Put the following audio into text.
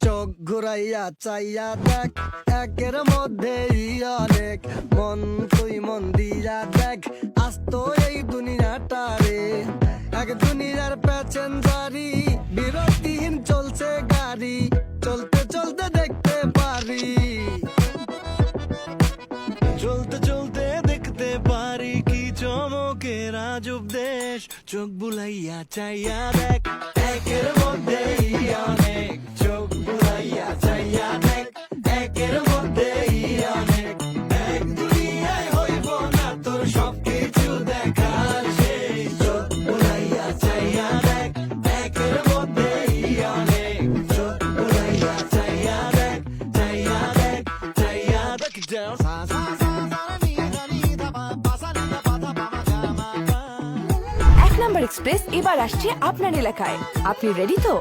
চোখ ঘুরাইয়া চাইয়া দেখ, একের মধ্যেই অনেক। মন তুই মন দিয়া দেখ, আস্ত এই দুনিয়াটা রে। এক দুনিয়ার প্যাসেঞ্জারি, বিরতিহীন চলছে গাড়ি। চলতে চলতে দেখতে পারি, চলতে চলতে দেখতে পারি কি চমকের আজব দেশ। চোখ বুলাইয়া চাইয়া দেখ, একের মধ্যেই অনেক। চোখ বুলাইয়া চাইয়া দেখ, একের মধ্যেই অনেক। এক দুনিয়ায় হইব না তোর সবকিছু দেখার শেষ। চোখ বুলাইয়া চাইয়া দেখ, একের মধ্যেই অনেক। চোখ বুলাইয়া চাইয়া দেখ, চাইয়া দেখ, চাইয়া দেখ। এক নাম্বার এক্সপ্রেস এবার আসছে আপনার এলাকায়। আপনি রেডি তো?